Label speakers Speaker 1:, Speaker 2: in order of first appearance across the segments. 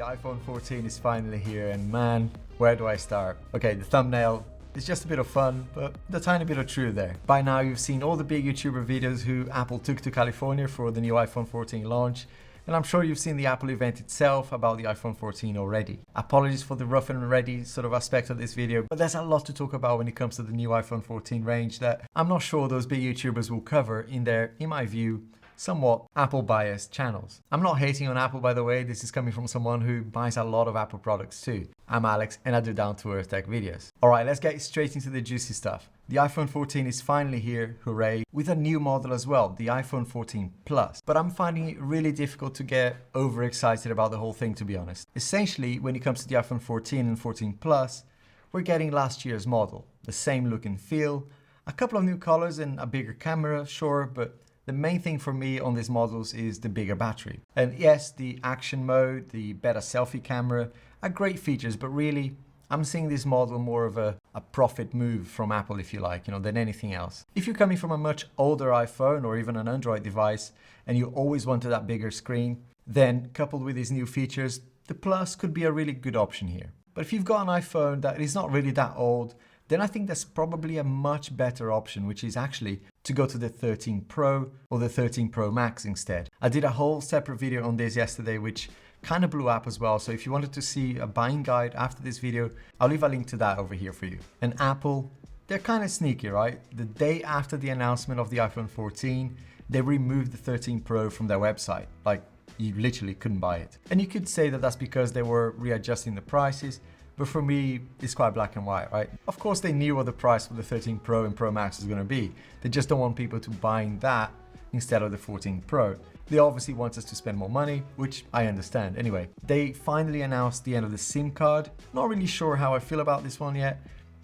Speaker 1: iPhone 14 is finally here, and man, where do I start? Okay, the thumbnail is just a bit of fun, but a tiny bit of truth there. By now you've seen all the big YouTuber videos who Apple took to California for the new iPhone 14 launch, and I'm sure you've seen the Apple event itself about the iPhone 14 already. Apologies for the rough and ready sort of aspect of this video, but there's a lot to talk about when it comes to the new iPhone 14 range that I'm not sure those big YouTubers will cover in their, in my view, somewhat Apple biased channels. I'm not hating on Apple, by the way. This is coming from someone who buys a lot of Apple products too. I'm Alex and I do down to earth tech videos. All right, let's get straight into the juicy stuff. The iPhone 14 is finally here, hooray, with a new model as well, the iPhone 14 Plus. But I'm finding it really difficult to get overexcited about the whole thing, to be honest. Essentially, when it comes to the iPhone 14 and 14 Plus, we're getting last year's model. The same look and feel, a couple of new colors and a bigger camera, sure, but the main thing for me on these models is the bigger battery. And yes, the action mode, the better selfie camera are great features, but really, I'm seeing this model more of a profit move from Apple, if you like, than anything else. If you're coming from a much older iPhone or even an Android device and you always wanted that bigger screen, then coupled with these new features, the Plus could be a really good option here. But if you've got an iPhone that is not really that old, then I think there's probably a much better option, which is actually to go to the 13 Pro or the 13 Pro Max instead. I did a whole separate video on this yesterday, which kind of blew up as well. So if you wanted to see a buying guide after this video, I'll leave a link to that over here for you. And Apple, they're kind of sneaky, right? The day after the announcement of the iPhone 14, they removed the 13 Pro from their website. Like, you literally couldn't buy it. And you could say that that's because they were readjusting the prices, but for me, it's quite black and white, right? Of course, they knew what the price for the 13 Pro and Pro Max was going to be. They just don't want people to buying that instead of the 14 Pro. They obviously want us to spend more money, which I understand. Anyway, they finally announced the end of the SIM card. Not really sure how I feel about this one yet,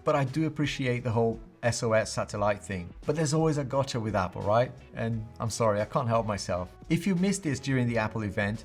Speaker 1: but I do appreciate the whole SOS satellite thing. But there's always a gotcha with Apple, right? And I'm sorry, I can't help myself. If you missed this during the Apple event,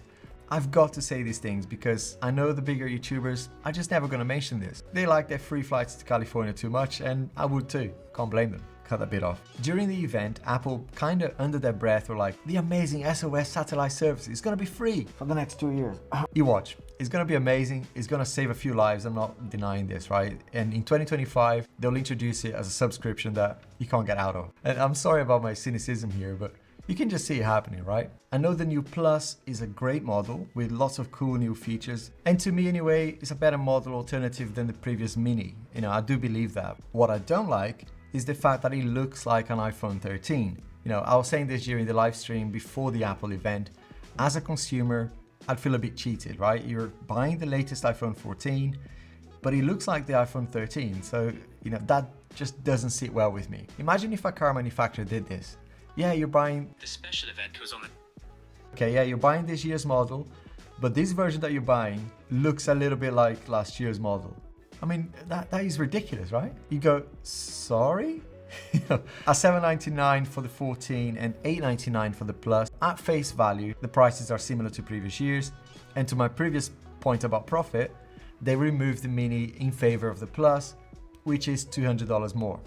Speaker 1: I've got to say these things because I know the bigger YouTubers are just never going to mention this. They like their free flights to California too much, and I would too. Can't blame them. Cut that bit off. During the event, Apple kind of under their breath were like, the amazing SOS satellite service is going to be free for the next 2 years. You watch. It's going to be amazing. It's going to save a few lives. I'm not denying this, right? And in 2025, they'll introduce it as a subscription that you can't get out of. And I'm sorry about my cynicism here, but you can just see it happening, right? I know the new Plus is a great model with lots of cool new features. And to me anyway, it's a better model alternative than the previous Mini. I do believe that. What I don't like is the fact that it looks like an iPhone 13. I was saying this during the live stream before the Apple event. As a consumer, I'd feel a bit cheated, right? You're buying the latest iPhone 14, but it looks like the iPhone 13. So, that just doesn't sit well with me. Imagine if a car manufacturer did this. Yeah, you're buying the special event was on the... Okay, yeah, you're buying this year's model, but this version that you're buying looks a little bit like last year's model. I mean, that is ridiculous, right? You go, sorry? At $799 for the 14 and $899 for the Plus. At face value, the prices are similar to previous years. And to my previous point about profit, they removed the Mini in favor of the Plus, which is $200 more.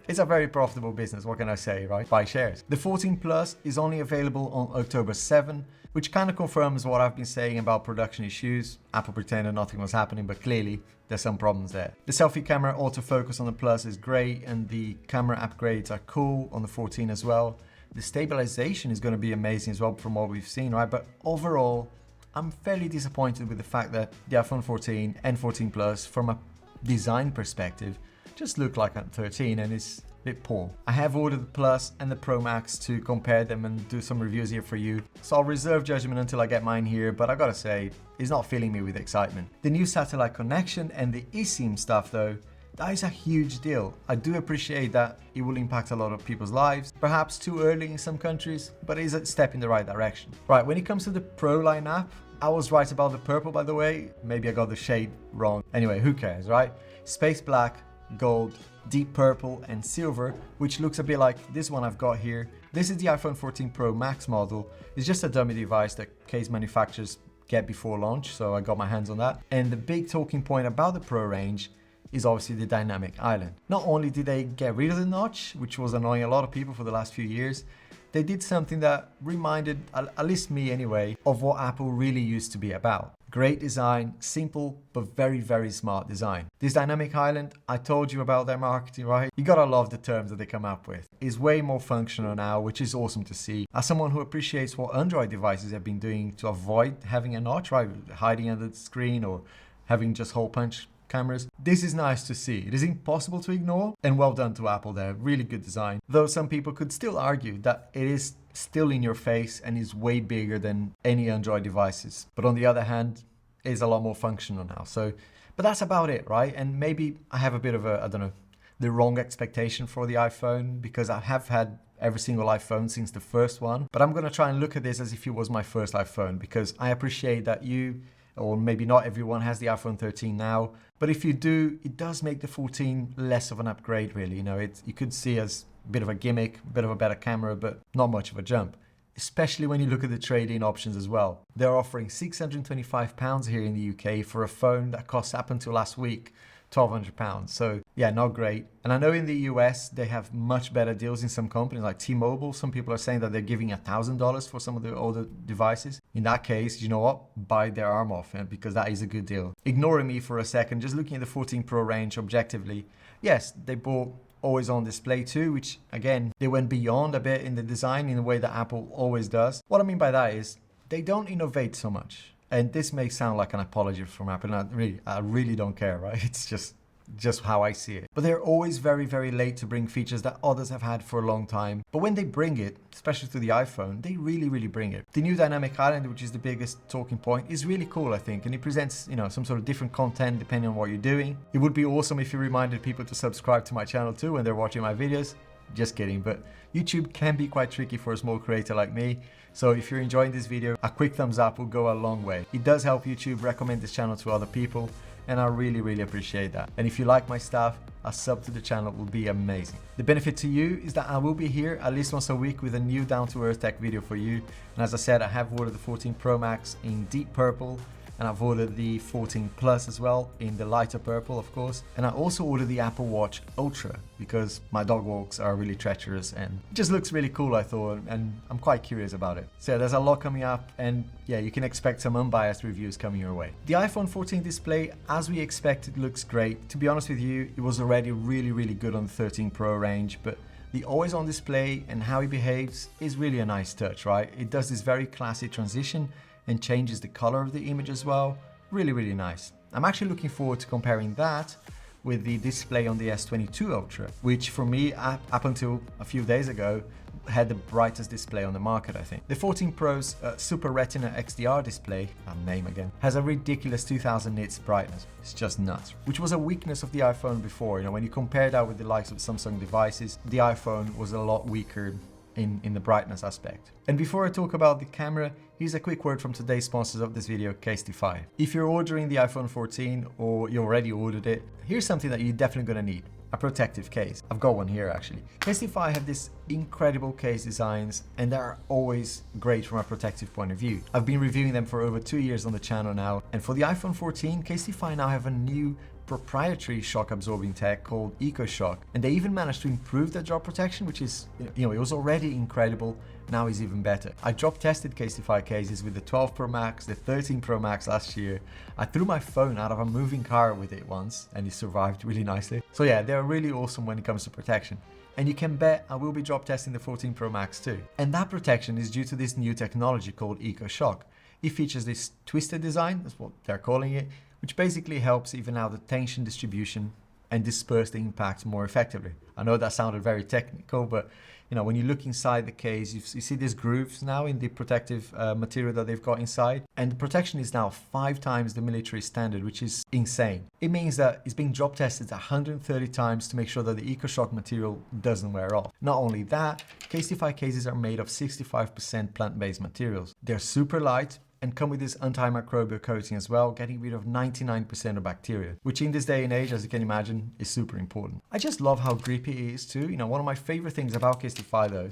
Speaker 1: It's a very profitable business, what can I say, right? Buy shares. The 14 Plus is only available on October 7, which kind of confirms what I've been saying about production issues. Apple pretended nothing was happening, but clearly there's some problems there. The selfie camera autofocus on the Plus is great, and the camera upgrades are cool on the 14 as well. The stabilization is going to be amazing as well from what we've seen, right? But overall, I'm fairly disappointed with the fact that the iPhone 14 and 14 Plus, from a design perspective, just look like a 13 and it's a bit poor. I have ordered the Plus and the Pro Max to compare them and do some reviews here for you. So I'll reserve judgment until I get mine here, but I gotta say, it's not filling me with excitement. The new satellite connection and the eSIM stuff though, that is a huge deal. I do appreciate that it will impact a lot of people's lives, perhaps too early in some countries, but it is a step in the right direction. Right, when it comes to the Pro lineup, I was right about the purple, by the way. Maybe I got the shade wrong. Anyway, who cares, right? Space black, gold, deep purple and silver, which looks a bit like this one I've got here. This is the iPhone 14 Pro Max model. It's just a dummy device that case manufacturers get before launch, so I got my hands on that. And the big talking point about the Pro range is obviously the dynamic island. Not only did they get rid of the notch, which was annoying a lot of people for the last few years, they did something that reminded, at least me anyway, of what Apple really used to be about. Great design, simple but very, very smart design. This dynamic island, I told you about their marketing, right? You gotta love the terms that they come up with. It's way more functional now, which is awesome to see. As someone who appreciates what Android devices have been doing to avoid having a notch, right? Hiding under the screen or having just hole punch cameras. This is nice to see. It is impossible to ignore, and well done to Apple there. Really good design. Though some people could still argue that it is still in your face and is way bigger than any Android devices. But on the other hand, it is a lot more functional now. But that's about it, right? And maybe I have a bit of a, I don't know, the wrong expectation for the iPhone, because I have had every single iPhone since the first one. But I'm gonna try and look at this as if it was my first iPhone, because I appreciate that you, or maybe not everyone, has the iPhone 13 now. But if you do, it does make the 14 less of an upgrade, really. You know, you could see as a bit of a gimmick, a bit of a better camera, but not much of a jump. Especially when you look at the trade-in options as well. They're offering £625 here in the UK for a phone that cost up until last week £1,200. So yeah, not great. And I know in the US they have much better deals in some companies like T-Mobile. Some people are saying that they're giving $1,000 for some of the older devices. In that case, you know what? Buy their arm off, because that is a good deal. Ignoring me for a second, just looking at the 14 Pro range objectively, yes, they bought always on display too, which again, they went beyond a bit in the design in the way that Apple always does. What I mean by that is they don't innovate so much. And this may sound like an apology from Apple, and I really don't care, right? It's just how I see it. But they're always very, very late to bring features that others have had for a long time. But when they bring it, especially to the iPhone, they really, really bring it. The new dynamic island, which is the biggest talking point, is really cool, I think. And it presents, you know, some sort of different content depending on what you're doing. It would be awesome if you reminded people to subscribe to my channel too when they're watching my videos. Just kidding, but YouTube can be quite tricky for a small creator like me. So if you're enjoying this video, a quick thumbs up will go a long way. It does help YouTube recommend this channel to other people, and I really, really appreciate that. And if you like my stuff, a sub to the channel will be amazing. The benefit to you is that I will be here at least once a week with a new down-to-earth tech video for you. And as I said, I have ordered the 14 Pro Max in deep purple, and I've ordered the 14 Plus as well in the lighter purple, of course. And I also ordered the Apple Watch Ultra because my dog walks are really treacherous and it just looks really cool, I thought, and I'm quite curious about it. So there's a lot coming up, and yeah, you can expect some unbiased reviews coming your way. The iPhone 14 display, as we expected, looks great. To be honest with you, it was already really, really good on the 13 Pro range, but the always on display and how it behaves is really a nice touch, right? It does this very classy transition and changes the color of the image as well. Really, really nice. I'm actually looking forward to comparing that with the display on the S22 Ultra, which for me, up until a few days ago, had the brightest display on the market, I think. The 14 Pro's Super Retina XDR Display, name again, has a ridiculous 2000 nits brightness. It's just nuts, which was a weakness of the iPhone before. You know, when you compare that with the likes of Samsung devices, the iPhone was a lot weaker in the brightness aspect. And before I talk about the camera, here's a quick word from today's sponsors of this video, CAsetify. If you're ordering the iPhone 14 or you already ordered it, here's something that you're definitely gonna need. A protective case. I've got one here actually. CAsetify have this incredible case designs, and they're always great from a protective point of view. I've been reviewing them for over 2 years on the channel now, and for the iPhone 14, CAsetify now have a new proprietary shock absorbing tech called EcoShock, and they even managed to improve their drop protection, which is, you know, it was already incredible, now is even better. I drop tested CAsetify cases with the 12 Pro Max, the 13 Pro Max last year. I threw my phone out of a moving car with it once and it survived really nicely. So yeah, they're really awesome when it comes to protection. And you can bet I will be drop testing the 14 Pro Max too. And that protection is due to this new technology called EcoShock. It features this twisted design, that's what they're calling it, which basically helps even out the tension distribution and disperse the impact more effectively. I know that sounded very technical, but you know, when you look inside the case, you see these grooves now in the protective material that they've got inside, and the protection is now 5 times the military standard, which is insane. It means that it's being drop tested 130 times to make sure that the EcoShock material doesn't wear off. Not only that, CAsetify cases are made of 65% plant-based materials. They're super light and come with this antimicrobial coating as well, getting rid of 99% of bacteria, which in this day and age, as you can imagine, is super important. I just love how grippy it is too. You know, one of my favorite things about CAsetify though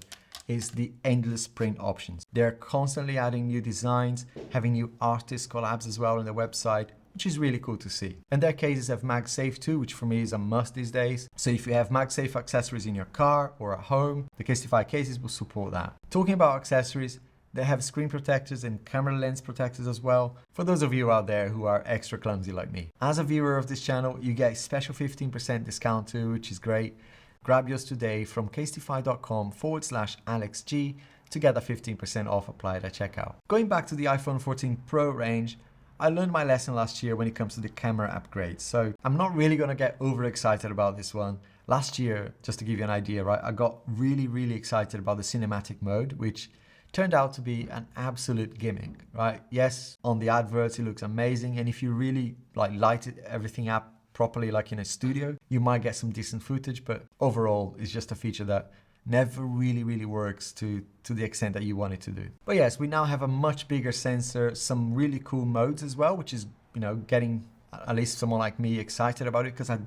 Speaker 1: is the endless print options. They're constantly adding new designs, having new artist collabs as well on their website, which is really cool to see. And their cases have MagSafe too, which for me is a must these days. So if you have MagSafe accessories in your car or at home, the CAsetify cases will support that. Talking about accessories, They have screen protectors and camera lens protectors as well, for those of you out there who are extra clumsy like me. As a viewer of this channel, you get a special 15% discount too, which is great. Grab yours today from casetify.com/AlexG to get a 15% off applied at checkout. Going back to the iPhone 14 Pro range, I learned my lesson last year when it comes to the camera upgrades, so I'm not really gonna get overexcited about this one. Last year, just to give you an idea, right, I got really excited about the cinematic mode, which turned out to be an absolute gimmick, right? Yes, on the adverts it looks amazing, and if you really light everything up properly like in a studio, you might get some decent footage, but overall it's just a feature that never really works to the extent that you want it to do. But yes, we now have a much bigger sensor, some really cool modes as well, which is, you know, getting at least someone like me excited about it, because I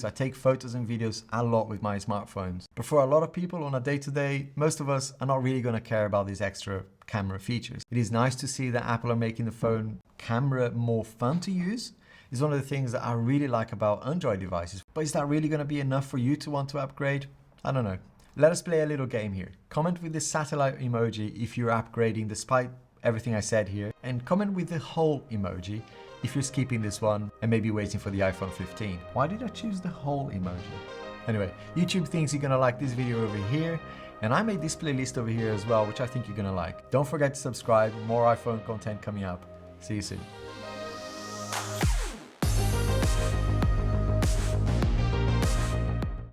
Speaker 1: take photos and videos a lot with my smartphones. But for a lot of people on a day-to-day, most of us are not really going to care about these extra camera features. It is nice to see that Apple are making the phone camera more fun to use. It's one of the things that I really like about Android devices. But is that really going to be enough for you to want to upgrade? I don't know. Let us play a little game here. Comment with the satellite emoji if you're upgrading despite everything I said here, and comment with the whole emoji if you're skipping this one and maybe waiting for the iPhone 15. Why did I choose the whole emoji? Anyway, YouTube thinks you're gonna like this video over here, and I made this playlist over here as well, which I think you're gonna like. Don't forget to subscribe, more iPhone content coming up. See you soon.